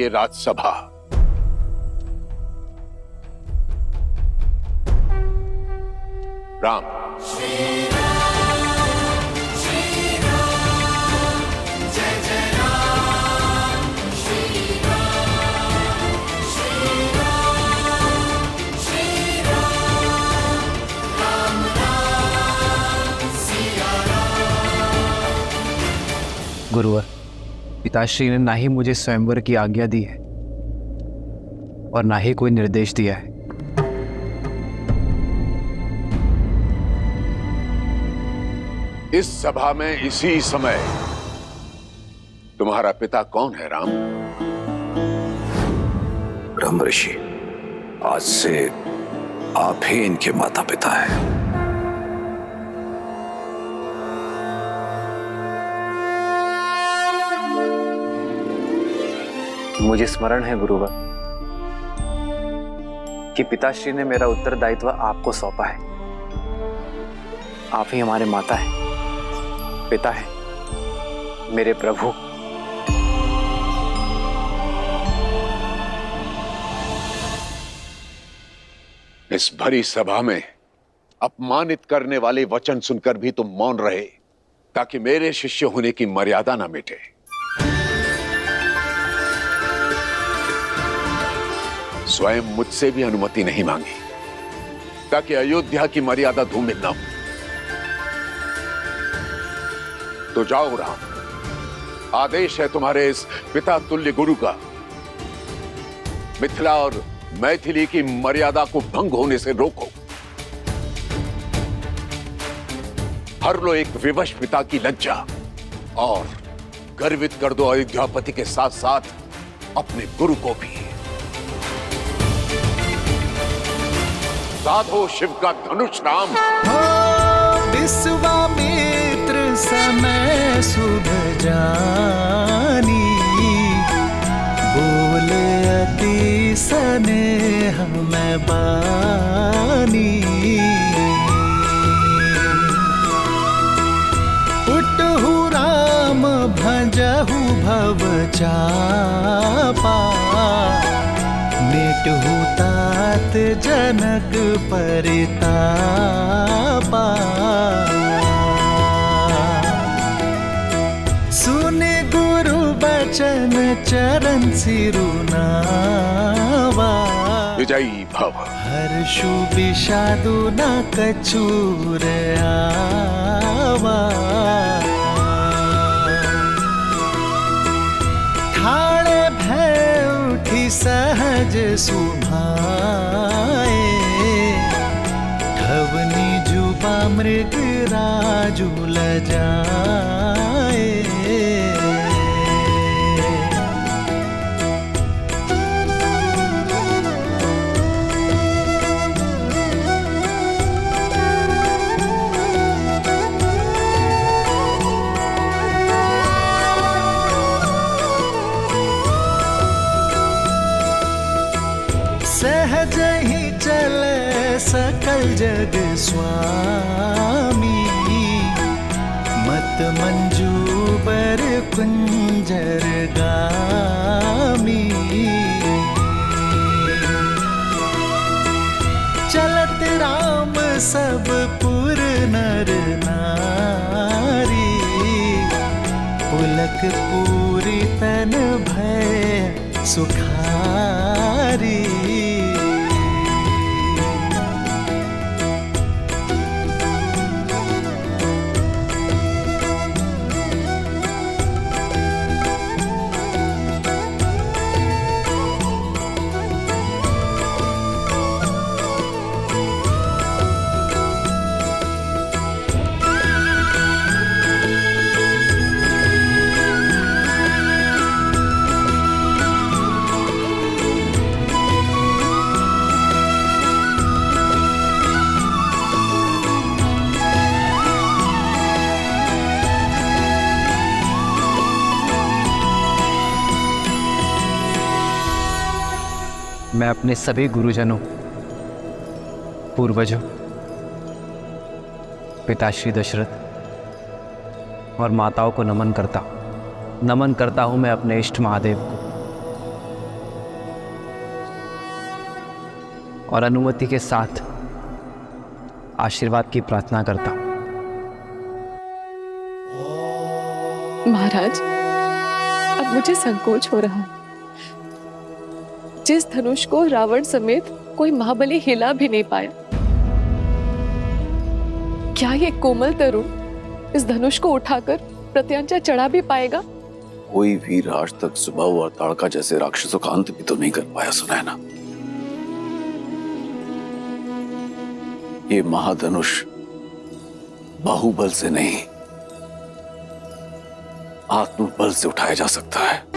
ये राजसभा राम गुरुवर, पिताश्री ने ना ही मुझे स्वयंवर की आज्ञा दी है और ना ही कोई निर्देश दिया है। इस सभा में इसी समय तुम्हारा पिता कौन है राम? ब्रह्म ऋषि, आज से आप ही इनके माता पिता हैं। मुझे स्मरण है गुरुवर कि पिताश्री ने मेरा उत्तरदायित्व आपको सौंपा है। आप ही हमारे माता हैं, पिता हैं, मेरे प्रभु। इस भरी सभा में अपमानित करने वाले वचन सुनकर भी तुम मौन रहे ताकि मेरे शिष्य होने की मर्यादा ना मिटे। स्वयं मुझसे भी अनुमति नहीं मांगी ताकि अयोध्या की मर्यादा धूमिल ना हो। तो जाओ राम, आदेश है तुम्हारे इस पिता तुल्य गुरु का, मिथिला और मैथिली की मर्यादा को भंग होने से रोको। हर लो एक विवश पिता की लज्जा और गर्वित कर दो अयोध्यापति के साथ साथ अपने गुरु को भी। साधो शिव का धनुष राम। विश्वामित्र समय शुभ जानी, बोले अति स्नेह में बानी। उठहु राम भजहु भव चापा, मिटहु तात जनक परितापा। सुने गुरु बचन चरण सिरुनावा, विजयी भव। हर्षु विषादु न कछुर आवा। ठाणे भय उठी सहज सुभाए, ठवनी जुबा मृग राजु लजाए। सहज ही चले सकल जग स्वामी, मत मंजूबर कुंजर गामी। चलत राम सब पुर नर नारी, पुलक पूरी तन भय सुखारी। मैं अपने सभी गुरुजनों, पूर्वजों, पिताश्री दशरथ और माताओं को नमन करता हूँ मैं अपने इष्ट महादेव को। और अनुमति के साथ आशीर्वाद की प्रार्थना करता हूं। महाराज, अब मुझे संकोच हो रहा है। जिस धनुष को रावण समेत कोई महाबली हिला भी नहीं पाया, क्या ये कोमल तरुण इस धनुष को उठाकर प्रत्यांचा चढ़ा भी पाएगा? कोई वीर आज तक सुबह और ताड़का जैसे राक्षसों का अंत भी तो नहीं कर पाया, सुना है ना। ये महाधनुष बाहुबल से नहीं, आत्मबल से उठाया जा सकता है।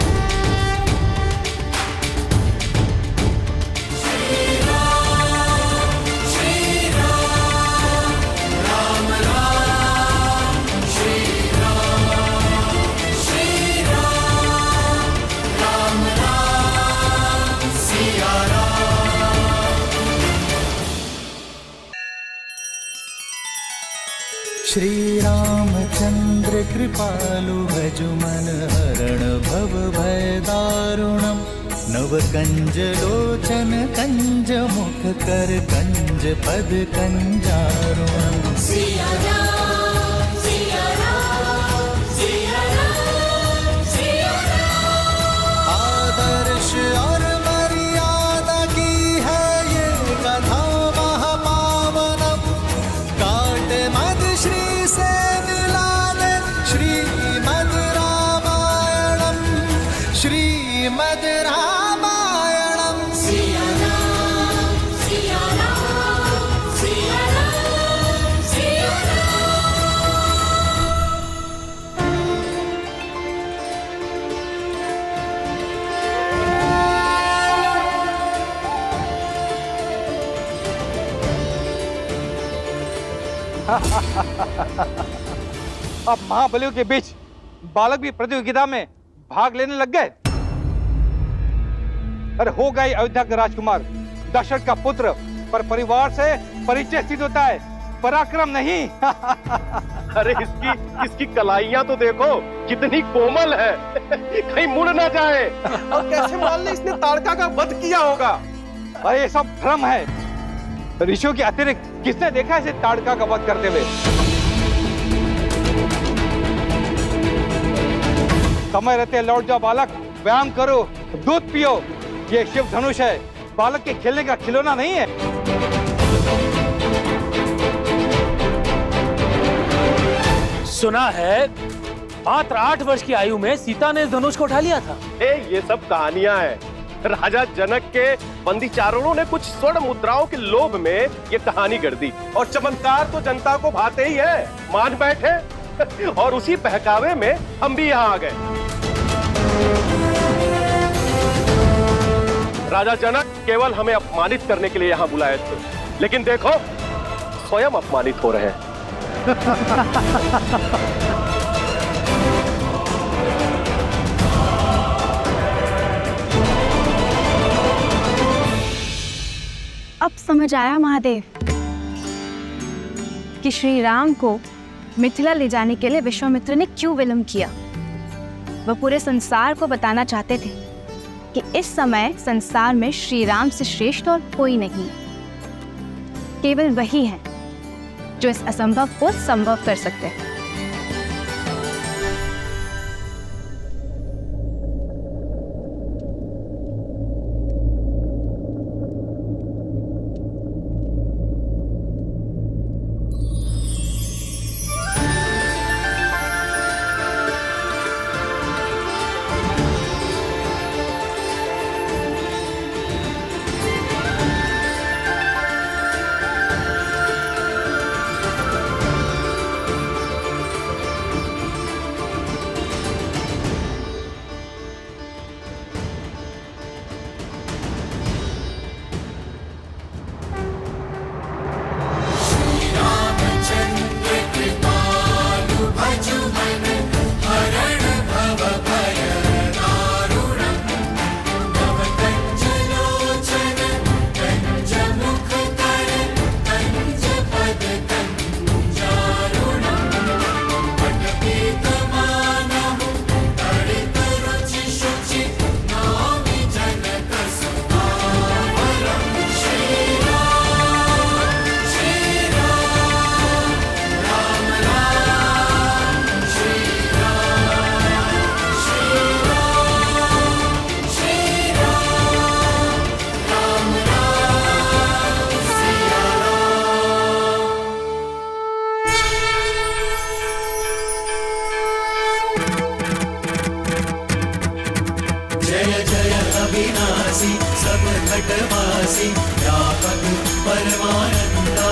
श्री रामचंद्र कृपालु भजु मन हरण भव भय दारुणम। नव कंज लोचन कंज मुख कर कंज पद कंजारुणम। सिया राम, सिया राम, सिया राम, सिया राम। आदर्श और मर्यादा की है ये कथा महापावनम। काट मद श्री से मिला दे श्रीमद् रामायणम, श्रीमद् रामायणम। सिया राम, सिया राम, सिया राम, सिया राम। अब महाबलियों के बीच बालक भी प्रतियोगिता में भाग लेने लग गए। अरे हो गए अयोध्या का राजकुमार, दशरथ का पुत्र, पर परिवार से परिचय सिद्ध होता है, पराक्रम नहीं। अरे इसकी कलाइयां तो देखो कितनी कोमल है, कहीं मुड़ ना जाए। और कैसे मान ले इसने ताड़का का वध किया होगा। अरे ये सब भ्रम है, ऋषियों के अतिरिक्त किसने देखा इसे ताड़का का वध करते हुए? समय रहते लौट जाओ बालक, व्यायाम करो, दूध पियो। ये शिव धनुष है, बालक के खेलने का खिलौना नहीं है। सुना है मात्र 8 वर्ष की आयु में सीता ने इस धनुष को उठा लिया था। ये सब कहानियां हैं। राजा जनक के बंदी चारणों ने कुछ स्वर्ण मुद्राओं के लोभ में ये कहानी गढ़ दी, और चमत्कार तो जनता को भाते ही है, मान बैठे। और उसी बहकावे में हम भी यहाँ आ गए। राजा जनक केवल हमें अपमानित करने के लिए यहाँ बुलाए थे, लेकिन देखो स्वयं अपमानित हो रहे हैं। अब समझ आया महादेव कि श्री राम को मिथिला ले जाने के लिए विश्वामित्र ने क्यों विलंब किया। वह पूरे संसार को बताना चाहते थे कि इस समय संसार में श्री राम से श्रेष्ठ और कोई नहीं, केवल वही है जो इस असंभव को संभव कर सकते हैं। अविनाशी सब घटवासी व्यापक परमानंदा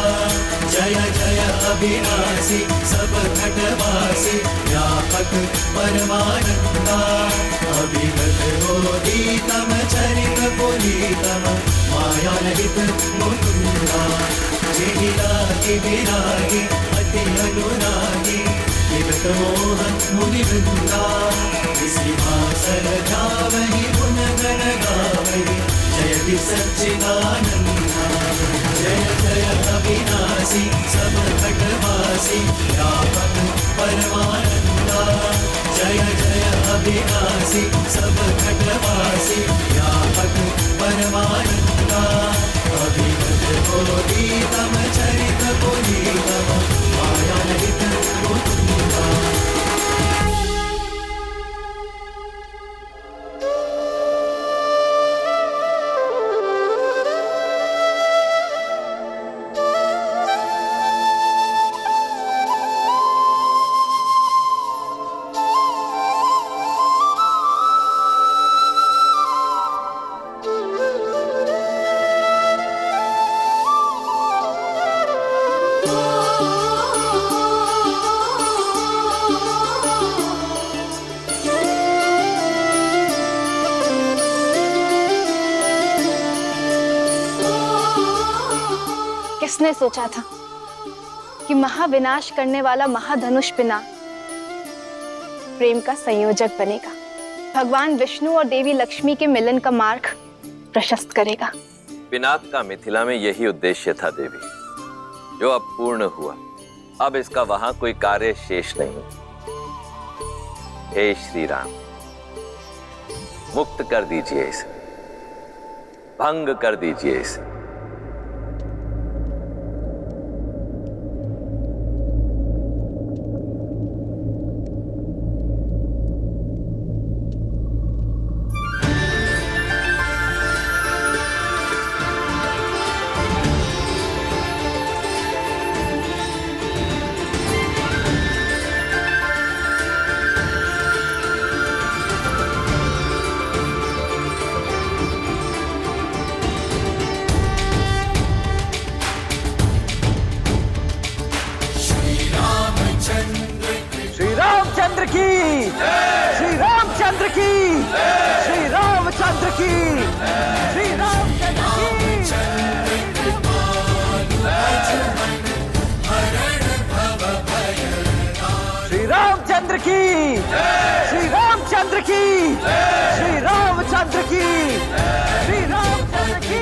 जय जय अविनाशी सब घटवासी व्यापक परमानंदा अभिगत बोधितम चरित पुनीतम माया रहित मुकुंदा जिहिरागी विरागी अति अनुरागी विगत मोहन मुनि वृंदा सिंहासन धावहि गुण गण गावहि जयति सच्चिदानंदा जय जय अविनाशी सब घटवासी व्यापक परमानंदा जय जय अविनाशी सब घटवासी व्यापक परमानंदा अभिगत बोधितम चरित पुनीतम माया रहित मुकुंदा। किसने सोचा था कि महाविनाश करने वाला महाधनुष पिनाक प्रेम का संयोजक बनेगा, भगवान विष्णु और देवी लक्ष्मी के मिलन का मार्ग प्रशस्त करेगा। पिनाक का मिथिला में यही उद्देश्य था देवी, जो अब पूर्ण हुआ। अब इसका वहां कोई कार्य शेष नहीं। हे श्री राम, मुक्त कर दीजिए इसे, भंग कर दीजिए इसे। रामचंद्र की, श्री रामचंद्र की, श्री रामचंद्र की, श्री रामचंद्र की। श्री रामचंद्र की, श्री रामचंद्र की, श्री रामचंद्र की, श्री रामचंद्र की।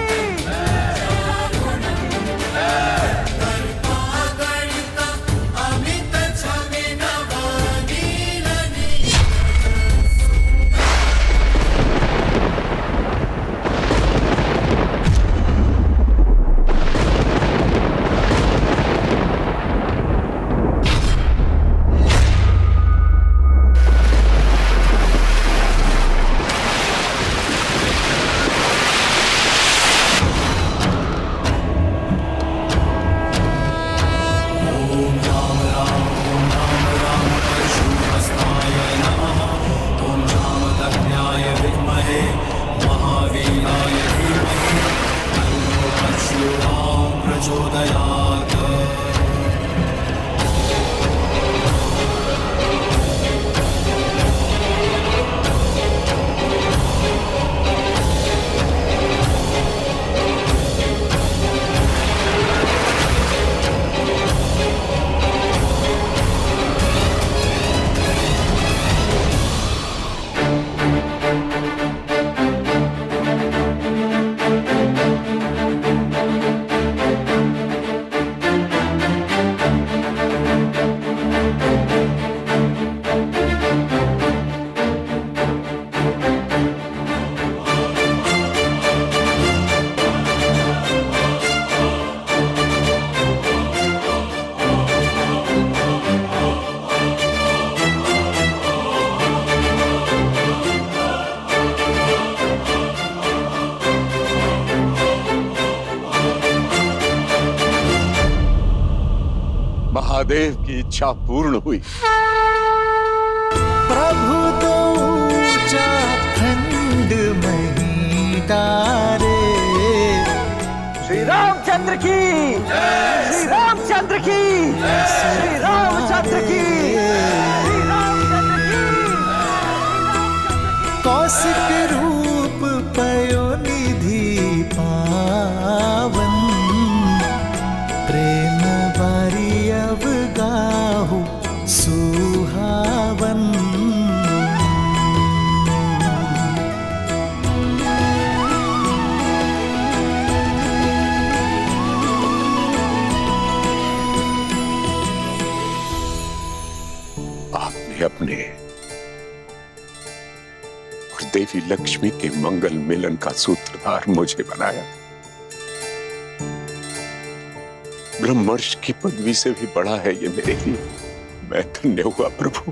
महादेव की इच्छा पूर्ण हुई। प्रभु तो ऊंचा खंड मही ललकारे। श्री रामचंद्र की, श्री रामचंद्र की, श्री रामचंद्र की, श्री रामचंद्र की। कौशिक रूप पयोनिधि पावन, प्रेम बारी अब गाहु सुहावन। आपने अपने और देवी लक्ष्मी के मंगल मिलन का सूत्रधार मुझे बनाया। ब्रह्मर्षि की पदवी से भी बड़ा है ये मेरे लिए। मैं धन्य हुआ प्रभु।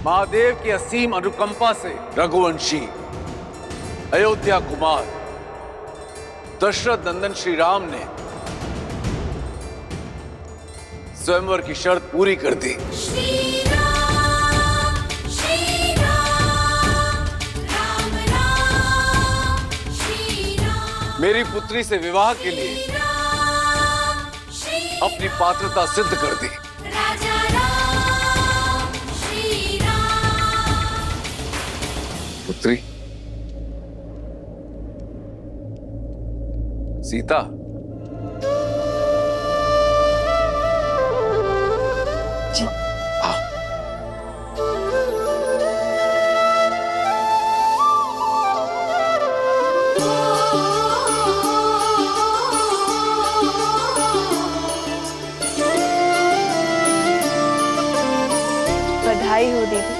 महादेव की असीम अनुकंपा से रघुवंशी अयोध्या कुमार दशरथ नंदन श्री राम ने स्वयंवर की शर्त पूरी कर दी। श्री राम, राम राम, श्री राम। मेरी पुत्री से विवाह के लिए अपनी पात्रता सिद्ध कर दी। राजा राम, श्री राम। पुत्री सीता, बधाई हो दीदी,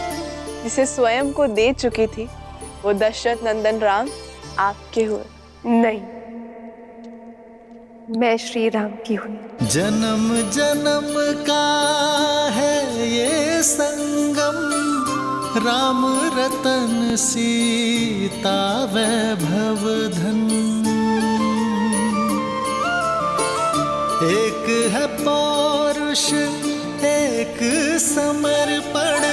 जिसे स्वयं को दे चुकी थी वो दशरथ नंदन राम आपके हुए। नहीं, मैं श्री राम की हुई। जन्म जन्म का है ये संगम, राम रतन सीता वैभव धन। एक है पौरुष एक समर्पण,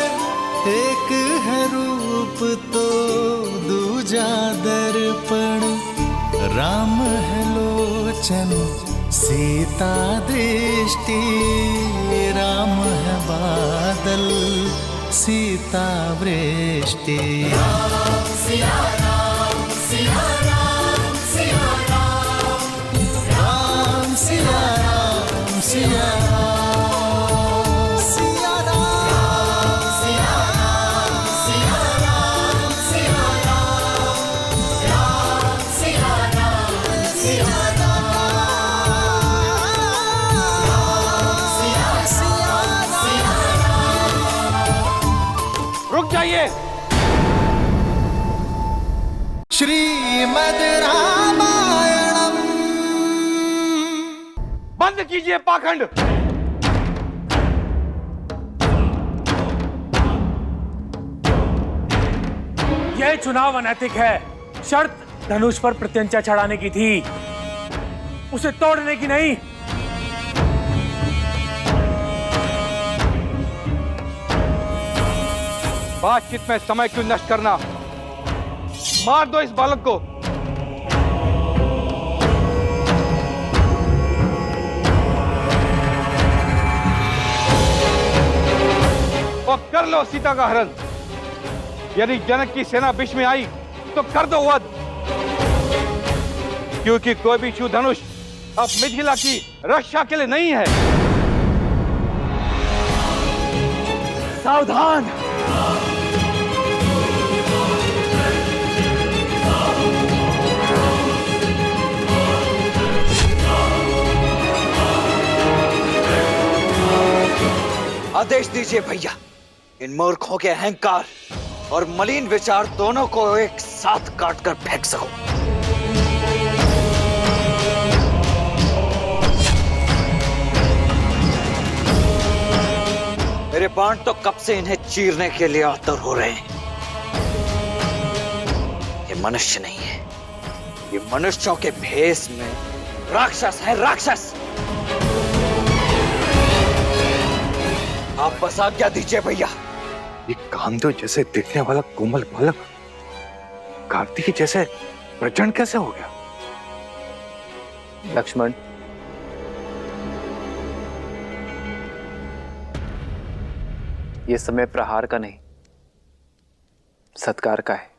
एक है रूप तो दूजा दर्पण। राम है लोचन सीता दृष्टि, राम है बादल सीता वृष्टि। राम सिया राम, सिया राम, सिया राम। राम सिया राम, सिया राम। जाइए। श्रीमद् रामायणम। बंद कीजिए पाखंड। यह चुनाव अनैतिक है। शर्त धनुष पर प्रत्यंचा चढ़ाने की थी, उसे तोड़ने की नहीं। बातचीत में समय क्यों नष्ट करना? मार दो इस बालक को। और कर लो सीता का हरण। यदि जनक की सेना बीच में आई तो कर दो वध, क्योंकि कोई भी शिव धनुष अब मिथिला की रक्षा के लिए नहीं है। सावधान। आदेश दीजिए भैया, इन मूर्खों के अहंकार और मलिन विचार दोनों को एक साथ काटकर फेंक सको। मेरे बाण तो कब से इन्हें चीरने के लिए आतुर हो रहे हैं। ये मनुष्य नहीं है, ये मनुष्यों के भेष में राक्षस है, राक्षस। आप बस आज्ञा दीजिए भैया। ये कामदेव जैसे दिखने वाला कोमल बालक कार्तिकी जैसे प्रचंड कैसे हो गया? लक्ष्मण, ये समय प्रहार का नहीं, सत्कार का है।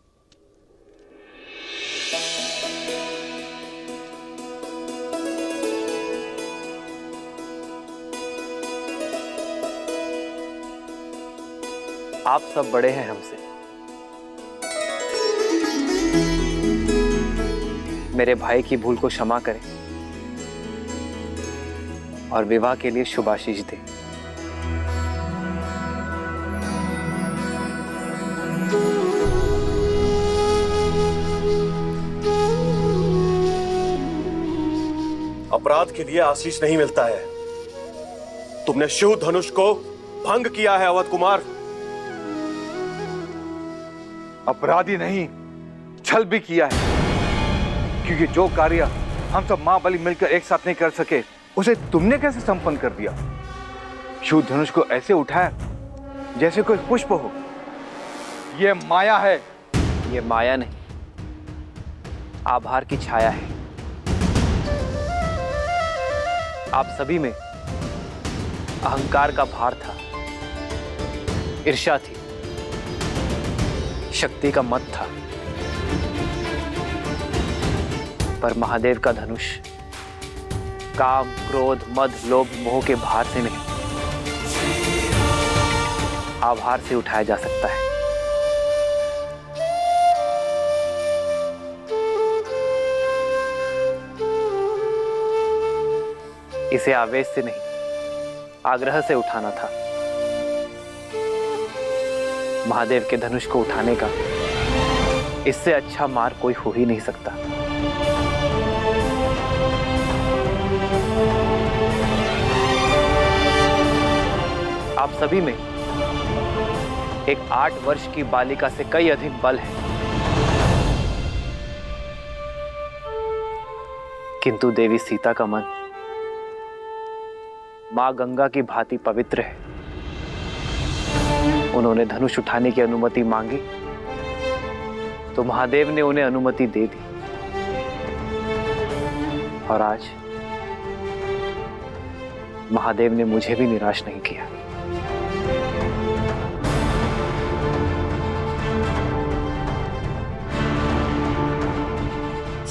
आप सब बड़े हैं हमसे, मेरे भाई की भूल को क्षमा करें और विवाह के लिए शुभाशीष दें। अपराध के लिए आशीष नहीं मिलता है। तुमने शिव धनुष को भंग किया है अवध कुमार। अपराधी नहीं, छल भी किया है, क्योंकि जो कार्य हम सब महाबली मिलकर एक साथ नहीं कर सके, उसे तुमने कैसे संपन्न कर दिया? शिव धनुष को ऐसे उठाया जैसे कोई पुष्प हो। यह माया है। ये माया नहीं, आभार की छाया है। आप सभी में अहंकार का भार था, ईर्ष्या थी, शक्ति का मत था, पर महादेव का धनुष काम, क्रोध, मद, लोभ, मोह के भार से नहीं, आभार से उठाया जा सकता है। इसे आवेश से नहीं, आग्रह से उठाना था। महादेव के धनुष को उठाने का इससे अच्छा मार्ग कोई हो ही नहीं सकता। आप सभी में एक 8 वर्ष की बालिका से कई अधिक बल है, किंतु देवी सीता का मन मां गंगा की भांति पवित्र है। उन्होंने धनुष उठाने की अनुमति मांगी तो महादेव ने उन्हें अनुमति दे दी, और आज महादेव ने मुझे भी निराश नहीं किया।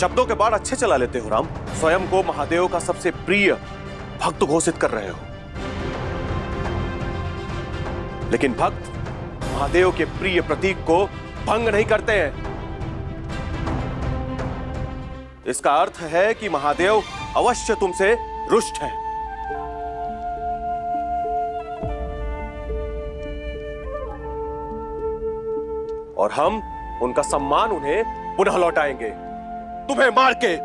शब्दों के बाढ़ अच्छे चला लेते हो राम। स्वयं को महादेव का सबसे प्रिय भक्त घोषित कर रहे हो, लेकिन भक्त महादेव के प्रिय प्रतीक को भंग नहीं करते हैं। इसका अर्थ है कि महादेव अवश्य तुमसे रुष्ट हैं। और हम उनका सम्मान उन्हें पुनः लौटाएंगे, तुम्हें मार के।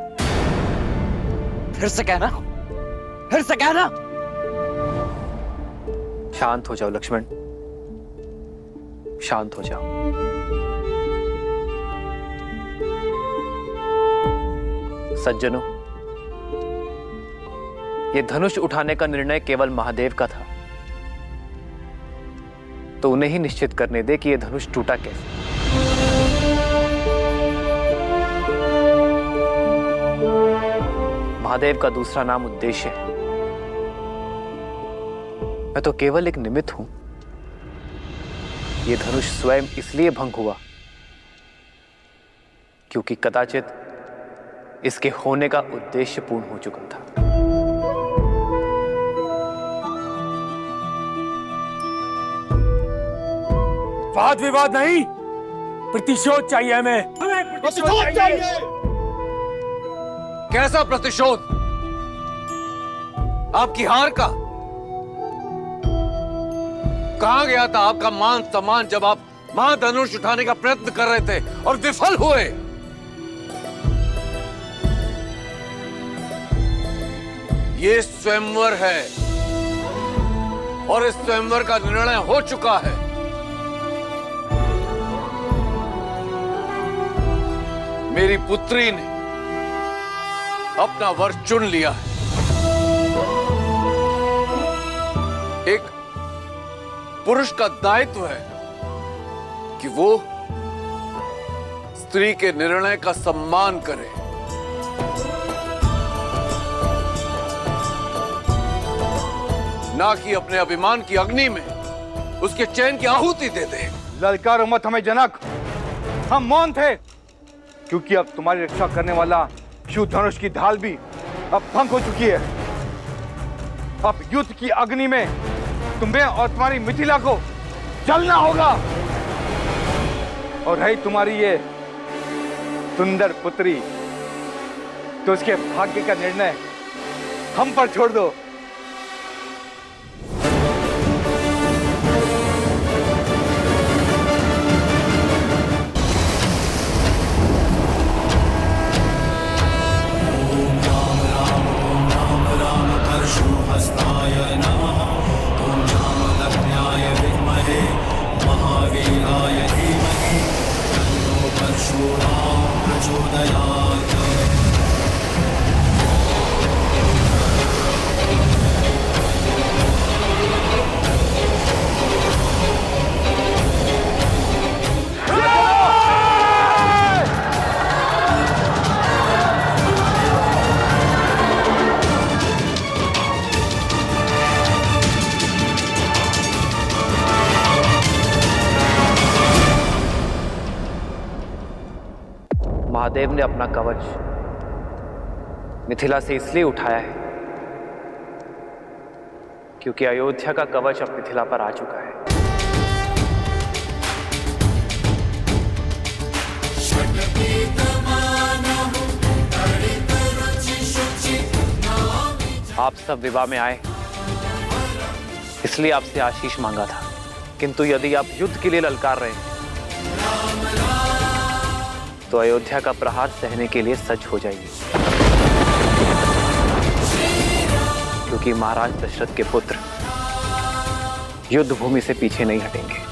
फिर से कहना, फिर से कहना। शांत हो जाओ लक्ष्मण, शांत हो जाओ। सज्जनों, यह धनुष उठाने का निर्णय केवल महादेव का था, तो उन्हें ही निश्चित करने दे कि यह धनुष टूटा कैसे। महादेव का दूसरा नाम उद्देश्य है। मैं तो केवल एक निमित्त हूं। यह धनुष स्वयं इसलिए भंग हुआ क्योंकि कदाचित इसके होने का उद्देश्य पूर्ण हो चुका था। वाद विवाद नहीं, प्रतिशोध चाहिए हमें। प्रतिशोध चाहिए। कैसा प्रतिशोध? आपकी हार का? कहां गया था आपका मान सम्मान जब आप महाधनुष उठाने का प्रयत्न कर रहे थे और विफल हुए? ये स्वयंवर है और इस स्वयंवर का निर्णय हो चुका है। मेरी पुत्री ने अपना वर चुन लिया है। एक पुरुष का दायित्व है कि वो स्त्री के निर्णय का सम्मान करे। ना कि अपने अभिमान की अग्नि में उसके चैन की आहुति दे दे। ललकारो मत हमें जनक, हम मौन थे क्योंकि अब तुम्हारी रक्षा करने वाला शिव धनुष की ढाल भी अब भंग हो चुकी है। अब युद्ध की अग्नि में तुम्हें और तुम्हारी मिथिला को जलना होगा। और रही तुम्हारी ये सुंदर पुत्री, तो उसके भाग्य का निर्णय हम पर छोड़ दो। महादेव ने अपना कवच मिथिला से इसलिए उठाया है क्योंकि अयोध्या का कवच अब मिथिला पर आ चुका है। आप सब विवाह में आए इसलिए आपसे आशीष मांगा था, किंतु यदि आप युद्ध के लिए ललकार रहे हैं तो अयोध्या का प्रहार सहने के लिए सज्ज हो जाइए, क्योंकि महाराज दशरथ के पुत्र युद्ध भूमि से पीछे नहीं हटेंगे।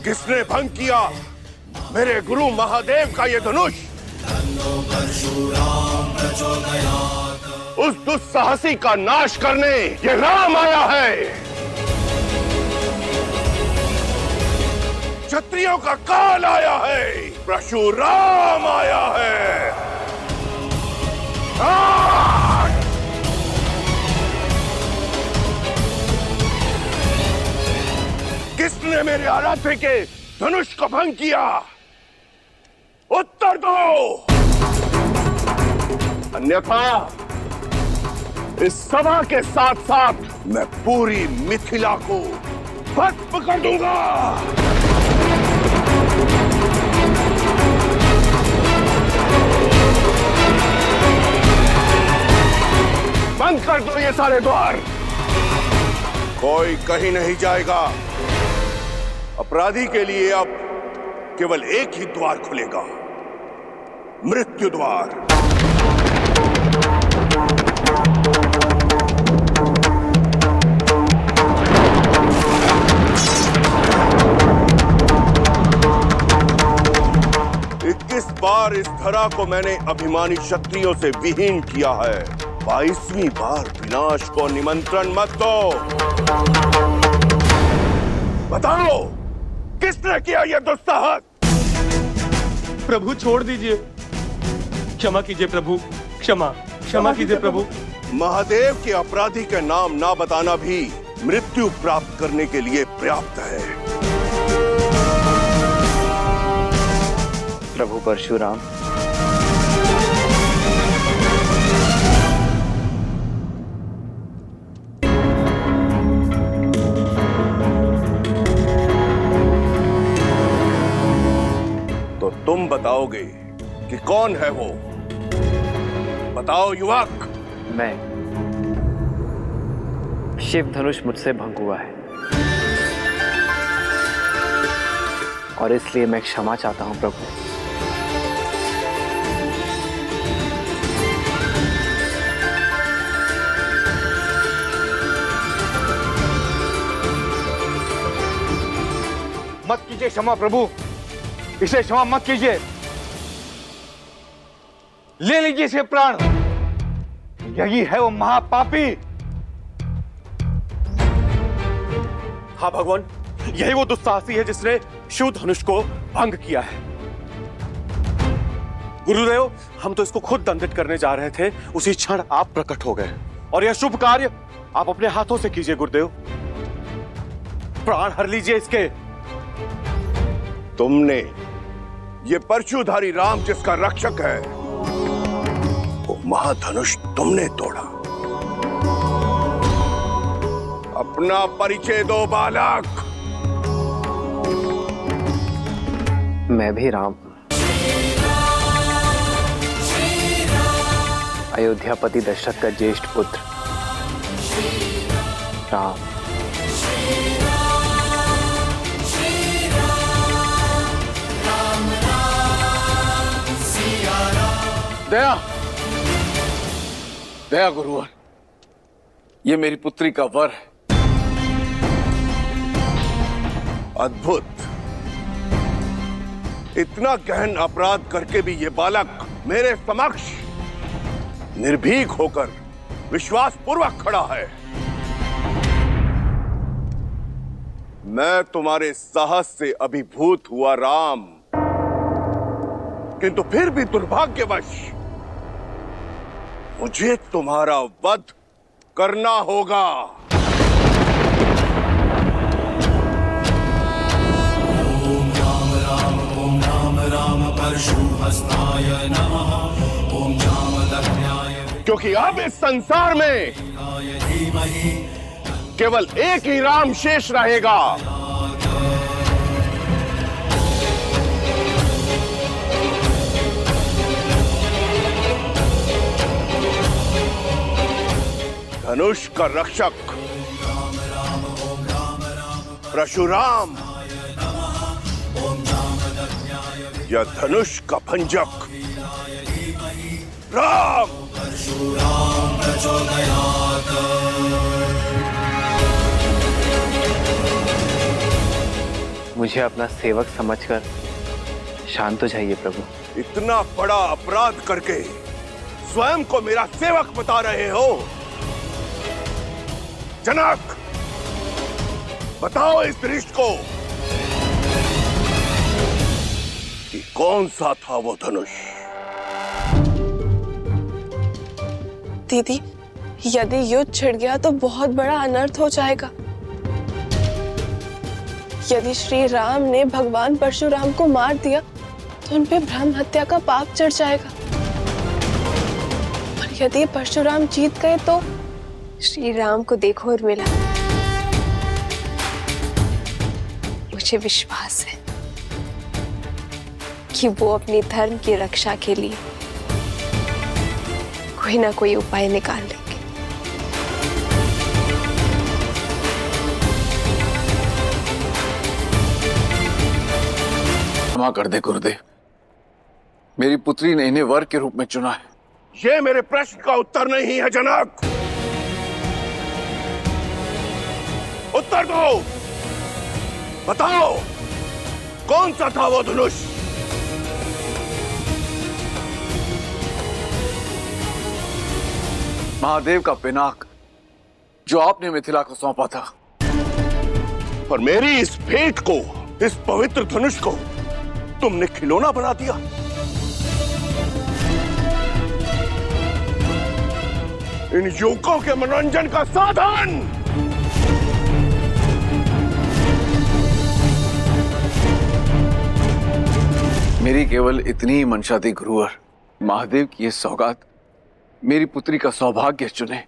किसने भंग किया मेरे गुरु महादेव का ये धनुष? उस दुस्साहसी का नाश करने ये राम आया है। क्षत्रियों का काल आया है, परशुराम आया है। किसने मेरे आराध्य के धनुष को भंग किया? उत्तर दो, अन्यथा इस सभा के साथ साथ मैं पूरी मिथिला को भस्म कर दूंगा। बंद कर दो ये सारे द्वार, कोई कहीं नहीं जाएगा। अपराधी के लिए अब केवल एक ही द्वार खुलेगा, मृत्यु द्वार। इक्कीस बार इस धरा को मैंने अभिमानी क्षत्रियों से विहीन किया है, 22वीं बार विनाश को निमंत्रण मत दो। बताओ किसने किया यह दुस्साहस? प्रभु छोड़ दीजिए, क्षमा कीजिए प्रभु, क्षमा कीजिए प्रभु। महादेव के अपराधी के नाम ना बताना भी मृत्यु प्राप्त करने के लिए पर्याप्त है। प्रभु परशुराम, तुम बताओगे कि कौन है वो? बताओ युवक। मैं शिव धनुष मुझसे भंग हुआ है और इसलिए मैं क्षमा चाहता हूं प्रभु। मत कीजिए क्षमा प्रभु, इसे क्षमा मत कीजिए। ले लीजिए इसे प्राण। यही है वो महापापी। हाँ भगवान, यही वो दुस्साहसी है जिसने शिव धनुष को भंग किया है। गुरुदेव, हम तो इसको खुद दंडित करने जा रहे थे, उसी क्षण आप प्रकट हो गए और यह शुभ कार्य आप अपने हाथों से कीजिए गुरुदेव। प्राण हर लीजिए इसके। तुमने ये परशुधारी राम जिसका रक्षक है, वो महाधनुष तुमने तोड़ा। अपना परिचय दो बालक। मैं भी राम, अयोध्यापति दशरथ का ज्येष्ठ पुत्र राम। दया, दया गुरुवर, ये मेरी पुत्री का वर है। अद्भुत। इतना गहन अपराध करके भी ये बालक मेरे समक्ष निर्भीक होकर विश्वास पूर्वक खड़ा है। मैं तुम्हारे साहस से अभिभूत हुआ राम, किंतु फिर भी दुर्भाग्यवश मुझे तुम्हारा वध करना होगा। ओम राम राम परशुहस्ताय नमः। ओम जामदग्न्याय क्योंकि अब इस संसार में धीमहि केवल एक ही राम शेष रहेगा। धनुष का रक्षक परशुराम या धनुष का भंजक राम। मुझे अपना सेवक समझकर शांत हो जाइए प्रभु। इतना बड़ा अपराध करके स्वयं को मेरा सेवक बता रहे हो? जनक, बताओ इस दृष्ट को कि कौन सा था वो धनुष? दीदी, यदि युद्ध छिड़ गया तो बहुत बड़ा अनर्थ हो जाएगा। यदि श्री राम ने भगवान परशुराम को मार दिया तो उन पे ब्रह्म हत्या का पाप चढ़ जाएगा, और यदि परशुराम जीत गए तो श्री राम को देखो उर्मिला, मुझे विश्वास है कि वो अपने धर्म की रक्षा के लिए कोई ना कोई उपाय निकाल लेंगे। क्षमा कर दे गुरुदेव, मेरी पुत्री ने इन्हें वर के रूप में चुना है। ये मेरे प्रश्न का उत्तर नहीं है जनक। उत्तर दो, बताओ कौन सा था वो धनुष? महादेव का पिनाक जो आपने मिथिला को सौंपा था। पर मेरी इस भेंट को, इस पवित्र धनुष को तुमने खिलौना बना दिया। इन युवकों के मनोरंजन का साधन। मेरी केवल इतनी ही मंशा थी गुरुवर, महादेव की ये सौगात मेरी पुत्री का सौभाग्य चुने।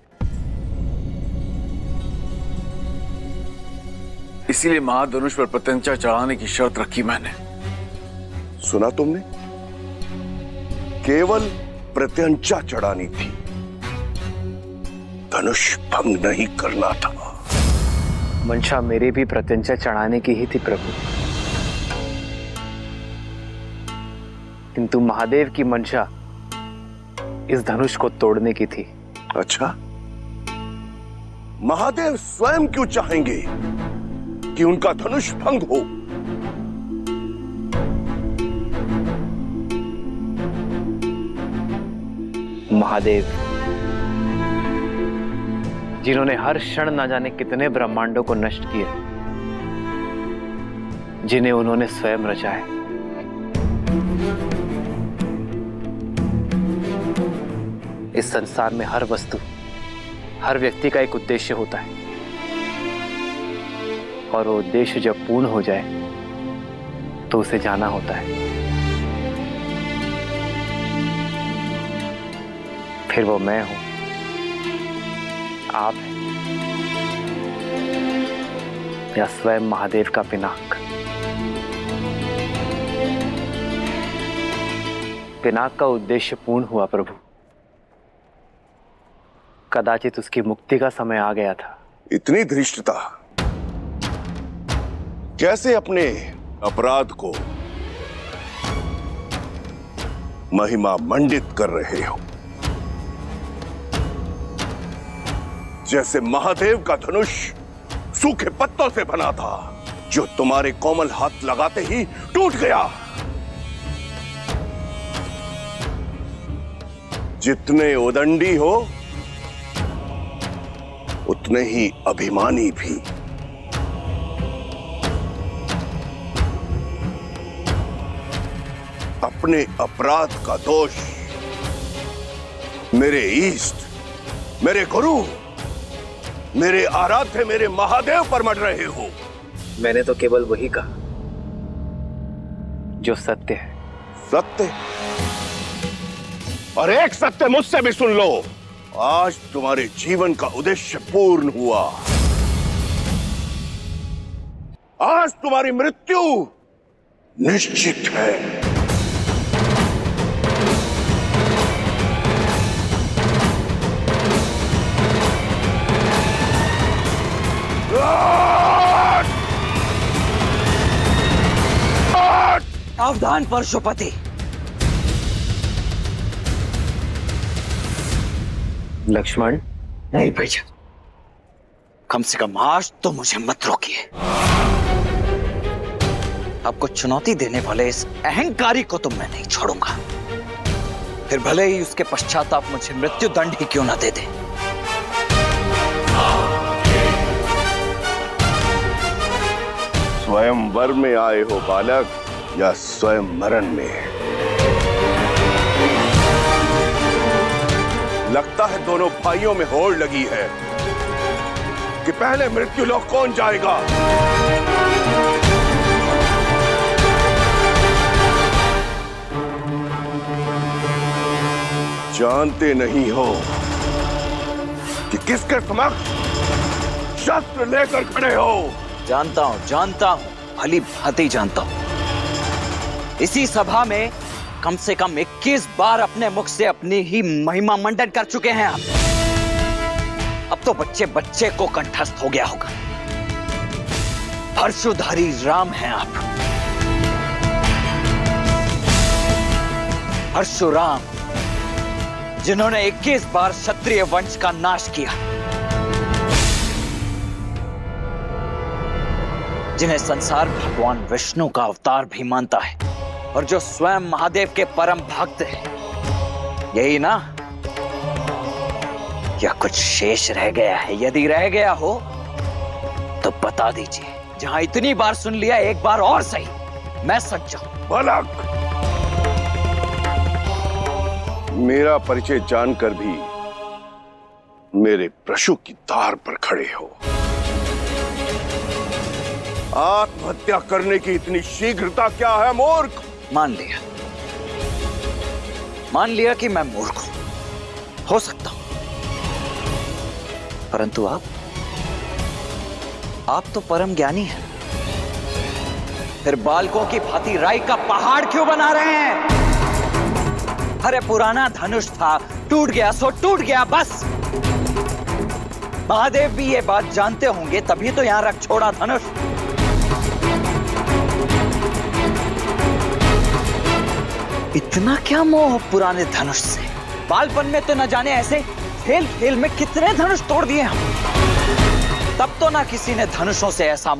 इसीलिए महाधनुष पर प्रत्यंचा चढ़ाने की शर्त रखी मैंने। सुना तुमने? केवल प्रत्यंचा चढ़ानी थी, धनुष भंग नहीं करना था। मंशा मेरी भी प्रत्यंचा चढ़ाने की ही थी प्रभु, किंतु महादेव की मंशा इस धनुष को तोड़ने की थी। अच्छा, महादेव स्वयं क्यों चाहेंगे कि उनका धनुष भंग हो? महादेव जिन्होंने हर क्षण ना जाने कितने ब्रह्मांडों को नष्ट किए, जिन्हें उन्होंने स्वयं रचा है, इस संसार में हर वस्तु, हर व्यक्ति का एक उद्देश्य होता है, और वो उद्देश्य जब पूर्ण हो जाए तो उसे जाना होता है। फिर वो मैं हूं, आप हैं, या स्वयं महादेव का पिनाक। पिनाक का उद्देश्य पूर्ण हुआ प्रभु, कदाचित उसकी मुक्ति का समय आ गया था। इतनी धृष्टता, कैसे अपने अपराध को महिमा मंडित कर रहे हो? जैसे महादेव का धनुष सूखे पत्तों से बना था, जो तुम्हारे कोमल हाथ लगाते ही टूट गया। जितने उदंडी हो उतने ही अभिमानी भी। अपने अपराध का दोष मेरे ईष्ट, मेरे गुरु, मेरे आराध्य, मेरे महादेव पर मढ़ रहे हो। मैंने तो केवल वही कहा जो सत्य है। सत्य? और एक सत्य मुझसे भी सुन लो, आज तुम्हारे जीवन का उद्देश्य पूर्ण हुआ। आज तुम्हारी मृत्यु निश्चित है। सावधान परशुपति, लक्ष्मण। नहीं भैया, कम से कम आज तो मुझे मत रोकिए। आपको चुनौती देने वाले इस अहंकारी को तो मैं नहीं छोड़ूंगा, फिर भले ही उसके पश्चात आप मुझे मृत्यु दंड ही क्यों ना दे दें। स्वयं वर में आए हो बालक, या स्वयं मरण में? लगता है दोनों भाइयों में होड़ लगी है कि पहले मृत्यु लोक कौन जाएगा। जानते नहीं हो कि किसके समक्ष शस्त्र लेकर खड़े हो। जानता हूं, भली भांति जानता हूं। इसी सभा में कम से कम 21 बार अपने मुख से अपनी ही महिमा मंडन कर चुके हैं आप। अब तो बच्चे बच्चे को कंठस्थ हो गया होगा, परशुधारी राम हैं आप। परशुराम, जिन्होंने 21 बार क्षत्रिय वंश का नाश किया, जिन्हें संसार भगवान विष्णु का अवतार भी मानता है, और जो स्वयं महादेव के परम भक्त हैं। यही ना? या कुछ शेष रह गया है? यदि रह गया हो तो बता दीजिए। जहां इतनी बार सुन लिया, एक बार और सही, मैं सच जाऊं। बालक, मेरा परिचय जानकर भी मेरे प्रशु की तार पर खड़े हो। आत्महत्या करने की इतनी शीघ्रता क्या है मूर्ख? मान लिया कि मैं मूर्ख हो सकता हूं, परंतु आप तो परम ज्ञानी हैं। फिर बालकों की भांति राई का पहाड़ क्यों बना रहे हैं? अरे पुराना धनुष था, टूट गया सो टूट गया, बस। महादेव भी ये बात जानते होंगे, तभी तो यहां रख छोड़ा धनुष। इतना क्या मोह पुराने धनुष से? बालपन में तो न जाने ऐसे खेल खेल में कितने धनुष तोड़ दिए हम। तब तो ना किसी ने धनुषों से ऐसा